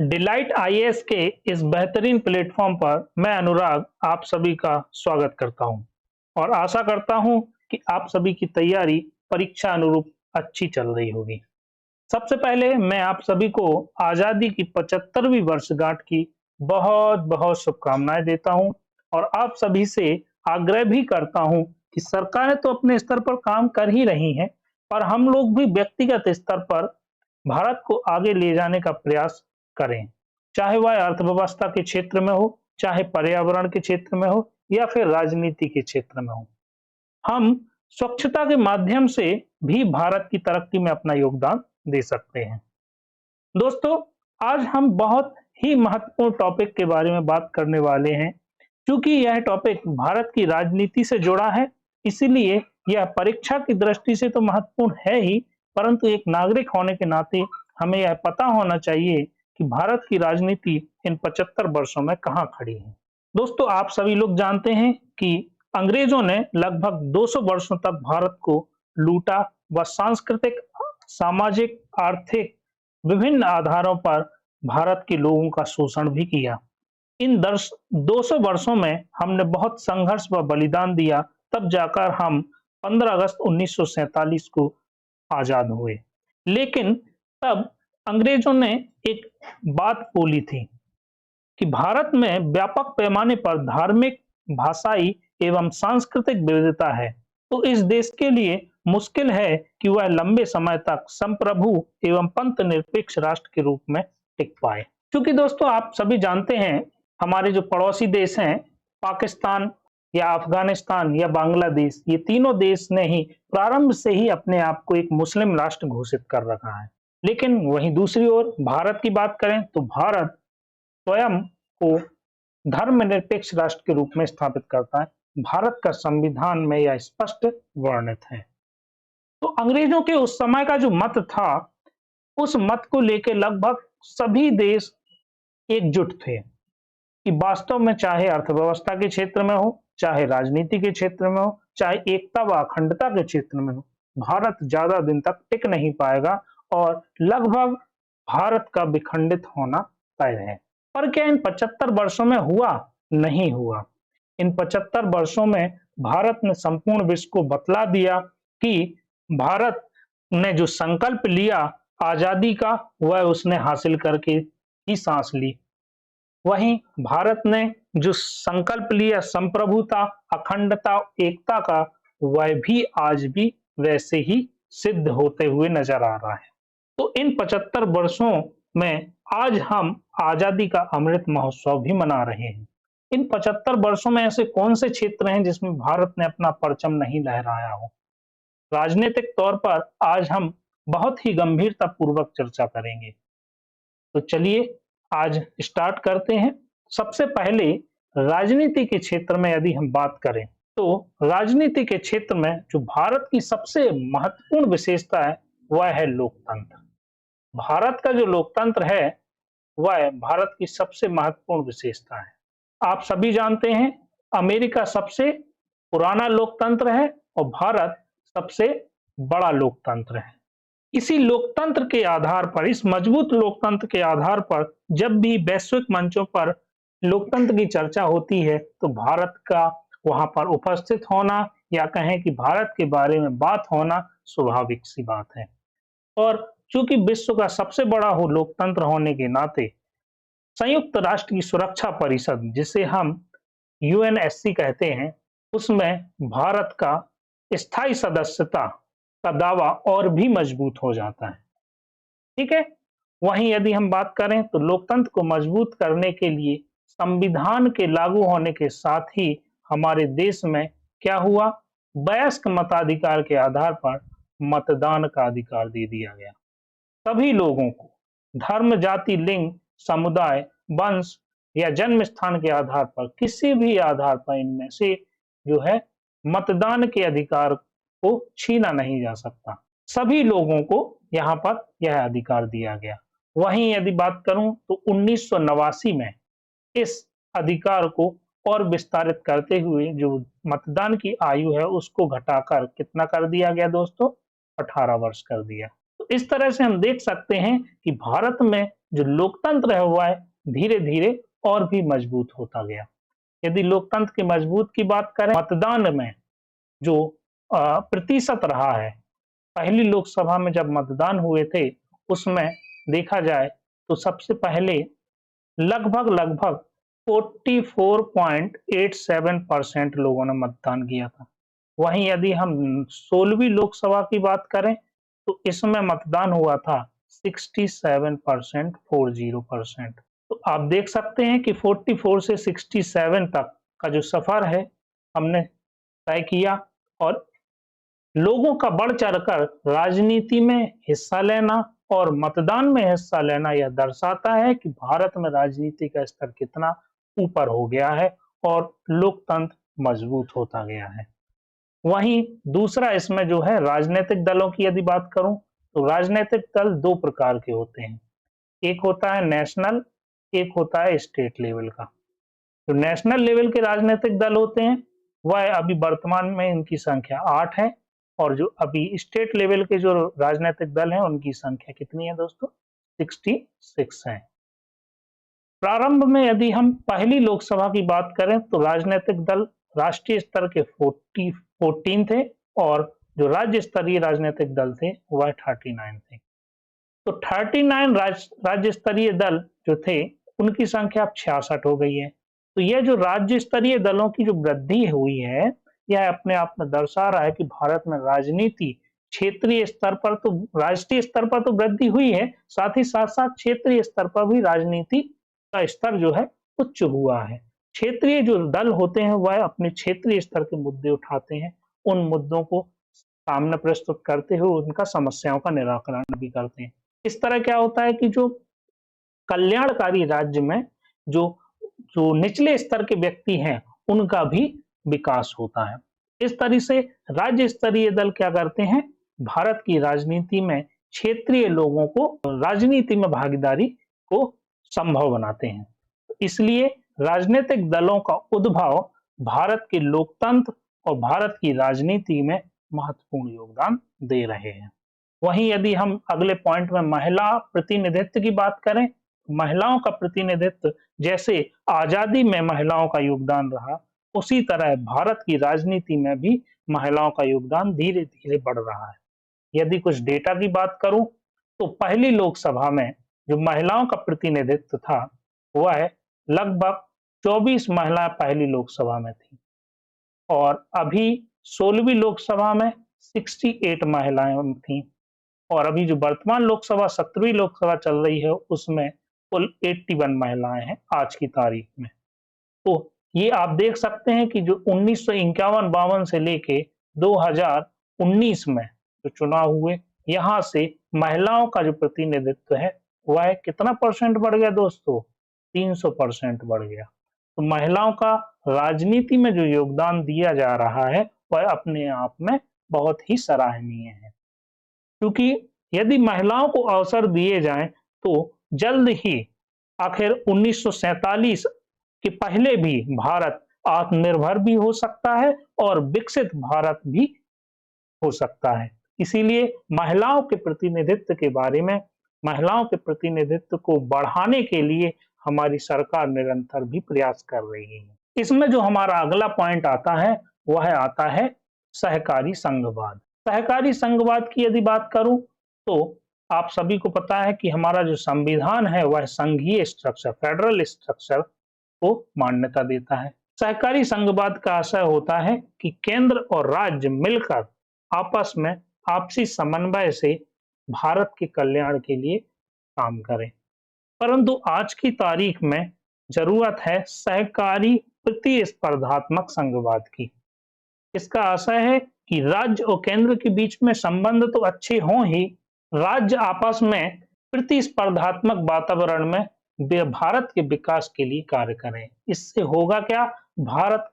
Delight IAS के इस बेहतरीन प्लेटफॉर्म पर मैं अनुराग आप सभी का स्वागत करता हूं और आशा करता हूं कि आप सभी की तैयारी परीक्षा अनुरूप अच्छी चल रही होगी। सबसे पहले मैं आप सभी को आजादी की 75वीं वर्षगांठ की बहुत बहुत शुभकामनाएं देता हूं और आप सभी से आग्रह भी करता हूं कि सरकारें तो अपने स्तर पर काम कर ही रही हैं, पर हम लोग भी व्यक्तिगत स्तर पर भारत को आगे ले जाने का प्रयास करें। चाहे वह अर्थव्यवस्था के क्षेत्र में हो, चाहे पर्यावरण के क्षेत्र में हो या फिर राजनीति के क्षेत्र में हो। हम स्वच्छता के माध्यम से भी भारत की तरक्की में अपना योगदान दे सकते हैं। दोस्तों, आज हम बहुत ही महत्वपूर्ण टॉपिक के बारे में बात करने वाले हैं। चूंकि यह टॉपिक भारत की राजनीति से जुड़ा है, इसीलिए यह परीक्षा की दृष्टि से तो महत्वपूर्ण है ही, परंतु एक नागरिक होने के नाते हमें यह पता होना चाहिए कि भारत की राजनीति इन 75 वर्षों में कहाँ खड़ी है। दोस्तों, आप सभी लोग जानते हैं कि अंग्रेजों ने लगभग 200 वर्षों तक भारत को लूटा व सांस्कृतिक, सामाजिक, आर्थिक विभिन्न आधारों पर भारत के लोगों का शोषण भी किया। इन 200 वर्षों में हमने बहुत संघर्ष व बलिदान दिया, तब जाकर हम 15 अगस्त 1947 को आजाद हुए। लेकिन तब अंग्रेजों ने एक बात बोली थी कि भारत में व्यापक पैमाने पर धार्मिक, भाषाई एवं सांस्कृतिक विविधता है, तो इस देश के लिए मुश्किल है कि वह लंबे समय तक संप्रभु एवं पंथ निरपेक्ष राष्ट्र के रूप में टिक पाए। क्योंकि दोस्तों, आप सभी जानते हैं, हमारे जो पड़ोसी देश हैं, पाकिस्तान या अफगानिस्तान या बांग्लादेश, ये तीनों देश ने ही प्रारंभ से ही अपने आप को एक मुस्लिम राष्ट्र घोषित कर रखा है। लेकिन वहीं दूसरी ओर भारत की बात करें तो भारत स्वयं को धर्मनिरपेक्ष राष्ट्र के रूप में स्थापित करता है। भारत का संविधान में यह स्पष्ट वर्णित है। तो अंग्रेजों के उस समय का जो मत था, उस मत को लेकर लगभग सभी देश एकजुट थे कि वास्तव में चाहे अर्थव्यवस्था के क्षेत्र में हो, चाहे राजनीति के क्षेत्र में हो, चाहे एकता व अखंडता के क्षेत्र में हो, भारत ज्यादा दिन तक टिक नहीं पाएगा और लगभग भारत का विखंडित होना तय है। पर क्या इन 75 वर्षों में हुआ? नहीं हुआ। इन 75 वर्षों में भारत ने संपूर्ण विश्व को बतला दिया कि भारत ने जो संकल्प लिया आजादी का, वह उसने हासिल करके ही सांस ली। वहीं भारत ने जो संकल्प लिया संप्रभुता, अखंडता, एकता का, वह भी आज भी वैसे ही सिद्ध होते हुए नजर आ रहा है। तो इन 75 वर्षों में आज हम आजादी का अमृत महोत्सव भी मना रहे हैं। इन 75 वर्षों में ऐसे कौन से क्षेत्र हैं जिसमें भारत ने अपना परचम नहीं लहराया हो? राजनीतिक तौर पर आज हम बहुत ही गंभीरता पूर्वक चर्चा करेंगे। तो चलिए आज स्टार्ट करते हैं। सबसे पहले राजनीति के क्षेत्र में यदि हम बात करें तो राजनीति के क्षेत्र में जो भारत की सबसे महत्वपूर्ण विशेषता है, वह है लोकतंत्र। भारत का जो लोकतंत्र है, वह भारत की सबसे महत्वपूर्ण विशेषता है। आप सभी जानते हैं, अमेरिका सबसे पुराना लोकतंत्र है और भारत सबसे बड़ा लोकतंत्र है। इसी लोकतंत्र के आधार पर, इस मजबूत लोकतंत्र के आधार पर जब भी वैश्विक मंचों पर लोकतंत्र की चर्चा होती है, तो भारत का वहां पर उपस्थित होना या कहें कि भारत के बारे में बात होना स्वाभाविक सी बात है। और चूंकि विश्व का सबसे बड़ा हो लोकतंत्र होने के नाते संयुक्त राष्ट्र की सुरक्षा परिषद, जिसे हम यूएनएससी कहते हैं, उसमें भारत का स्थायी सदस्यता का दावा और भी मजबूत हो जाता है। ठीक है। वहीं यदि हम बात करें तो लोकतंत्र को मजबूत करने के लिए संविधान के लागू होने के साथ ही हमारे देश में क्या हुआ? वयस्क मताधिकार के आधार पर मतदान का अधिकार दे दिया गया। सभी लोगों को धर्म, जाति, लिंग, समुदाय, वंश या जन्म स्थान के आधार पर, किसी भी आधार पर इनमें से जो है मतदान के अधिकार को छीना नहीं जा सकता। सभी लोगों को यहाँ पर यह अधिकार दिया गया। वहीं यदि बात करूं तो 1989 में इस अधिकार को और विस्तारित करते हुए जो मतदान की आयु है उसको घटाकर कितना कर दिया गया दोस्तों? 18 वर्ष कर दिया। तो इस तरह से हम देख सकते हैं कि भारत में जो लोकतंत्र है वह धीरे-धीरे और भी मजबूत होता गया। यदि लोकतंत्र की मजबूत की बात करें, मतदान में जो प्रतिशत रहा है, पहली लोकसभा में जब मतदान हुए थे, उसमें देखा जाए तो सबसे पहले लगभग 44.87% लोगों ने मतदान किया था। वहीं यदि हम 16वीं लोकसभा की बात करें, तो इसमें मतदान हुआ था 67% तो आप देख सकते हैं कि 44 से 67 तक का जो सफर है, हमने तय किया और लोगों का बढ़ चढ़कर राजनीति में हिस्सा लेना और मतदान में हिस्सा लेना यह दर्शाता है कि भारत में राजनीति का स्तर कितना ऊपर हो गया है और लोकतंत्र मजबूत होता गया है। वहीं दूसरा इसमें जो है राजनीतिक दलों की यदि बात करूं, तो राजनीतिक दल 2 प्रकार के होते हैं। एक होता है नेशनल, एक होता है स्टेट लेवल का। जो नेशनल लेवल के राजनीतिक दल होते हैं, वह अभी वर्तमान में इनकी संख्या 8 है और जो अभी स्टेट लेवल के जो राजनीतिक दल हैं, उनकी संख्या कितनी है दोस्तों? 66 है। प्रारंभ में यदि हम पहली लोकसभा की बात करें, तो राजनीतिक दल राष्ट्रीय स्तर के 14 थे और जो राज्य स्तरीय राजनीतिक दल थे, वह 39 थे। तो 39 राज्य स्तरीय दल जो थे, उनकी संख्या अब 66 हो गई है। तो यह जो राज्य स्तरीय दलों की जो वृद्धि हुई है, यह अपने आप में दर्शा रहा है कि भारत में राजनीति क्षेत्रीय स्तर पर तो राष्ट्रीय स्तर पर तो वृद्धि हुई है, साथ ही साथ-साथ क्षेत्रीय स्तर पर भी राजनीति का स्तर जो है उच्च हुआ है। क्षेत्रीय जो दल होते हैं, वह अपने क्षेत्रीय स्तर के मुद्दे उठाते हैं, उन मुद्दों को सामने प्रस्तुत करते हुए उनका समस्याओं का निराकरण भी करते हैं। इस तरह क्या होता है कि जो कल्याणकारी राज्य में जो जो निचले स्तर के व्यक्ति हैं, उनका भी विकास होता है। इस तरह से राज्य स्तरीय दल क्या करते हैं, भारत की राजनीति में क्षेत्रीय लोगों को राजनीति में भागीदारी को संभव बनाते हैं। इसलिए राजनीतिक दलों का उद्भव भारत के लोकतंत्र और भारत की राजनीति में महत्वपूर्ण योगदान दे रहे हैं। वहीं यदि हम अगले पॉइंट में महिला प्रतिनिधित्व की बात करें, महिलाओं का प्रतिनिधित्व जैसे आजादी में महिलाओं का योगदान रहा, उसी तरह भारत की राजनीति में भी महिलाओं का योगदान धीरे-धीरे बढ़ रहा है। यदि कुछ डेटा की बात करूं, तो पहली लोकसभा में जो महिलाओं का प्रतिनिधित्व था, वह लगभग 24 महिलाएं पहली लोकसभा में थी और अभी 16वीं लोकसभा में 68 महिलाएं थी और अभी जो वर्तमान लोकसभा 17वीं लोकसभा चल रही है, उसमें कुल 81 महिलाएं हैं आज की तारीख में। तो ये आप देख सकते हैं कि जो 1951-52 से लेके 2019 में जो चुनाव हुए, यहाँ से महिलाओं का जो प्रतिनिधित्व है, वह कितना परसेंट बढ़ गया दोस्तों? 300% बढ़ गया। तो महिलाओं का राजनीति में जो योगदान दिया जा रहा है, वह अपने आप में बहुत ही सराहनीय है। क्योंकि यदि महिलाओं को अवसर दिए जाएं, तो जल्द ही आखिर 1947 के पहले भी भारत आत्मनिर्भर भी हो सकता है और विकसित भारत भी हो सकता है। इसीलिए महिलाओं के प्रतिनिधित्व के बारे में, महिलाओं के प्रतिनिधित्व को बढ़ाने के लिए हमारी सरकार निरंतर भी प्रयास कर रही है। इसमें जो हमारा अगला पॉइंट आता है, वह आता है सहकारी संघवाद। सहकारी संघवाद की यदि बात करूं, तो आप सभी को पता है कि हमारा जो संविधान है, वह संघीय स्ट्रक्चर, फेडरल स्ट्रक्चर को मान्यता देता है। सहकारी संघवाद का आशय होता है कि केंद्र और राज्य मिलकर आपस में आपसी समन्वय से भारत के कल्याण के लिए काम करें। परंतु आज की तारीख में जरूरत है सहकारी प्रतिस्पर्धात्मक संघवाद की। इसका आशय है कि राज्य और केंद्र के बीच में संबंध तो अच्छे हों ही, राज्य आपस में प्रतिस्पर्धात्मक वातावरण में भारत के विकास के लिए कार्य करें। इससे होगा क्या? भारत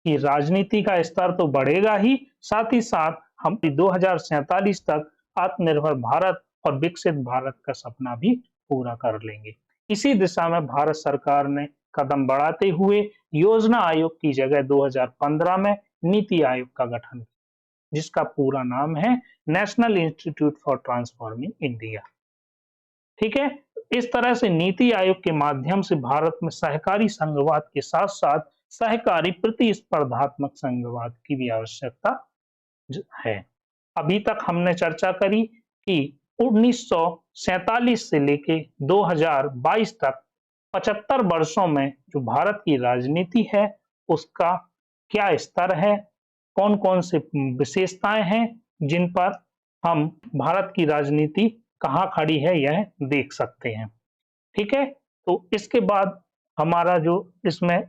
की राजनीति का स्तर तो बढ़ेगा ही, साथ ही साथ हम 2047 तक आत्मनिर्भर भारत और विकसित भारत का सपना भी पूरा कर लेंगे। इसी दिशा में भारत सरकार ने कदम बढ़ाते हुए योजना आयोग की जगह 2015 में नीति आयोग का गठन किया। जिसका पूरा नाम है national institute for transforming India. ठीक है, इस तरह से नीति आयोग के माध्यम से भारत में सहकारी संघवाद के साथ साथ सहकारी प्रतिस्पर्धात्मक संघवाद की भी आवश्यकता है। अभी तक हमने चर्चा करी कि 1947 से लेके 2022 तक 75 वर्षों में जो भारत की राजनीति है उसका क्या स्तर है, कौन कौन से विशेषताएं हैं जिन पर हम भारत की राजनीति कहाँ खड़ी है यह देख सकते हैं। ठीक है, तो इसके बाद हमारा जो इसमें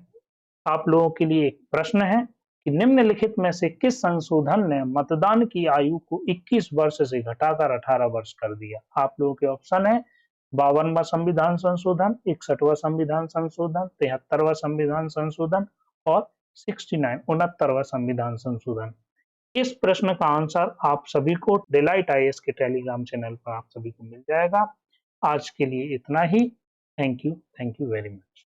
आप लोगों के लिए एक प्रश्न है कि निम्नलिखित में से किस संशोधन ने मतदान की आयु को 21 वर्ष से घटाकर 18 वर्ष कर दिया। आप लोगों के ऑप्शन है 52वां संविधान संशोधन, 61वां संविधान संशोधन, 73वां संविधान संशोधन और 69वां संविधान संशोधन। इस प्रश्न का आंसर आप सभी को डेलाइट आईएएस के टेलीग्राम चैनल पर आप सभी को मिल जाएगा। आज के लिए इतना ही। Thank you very much.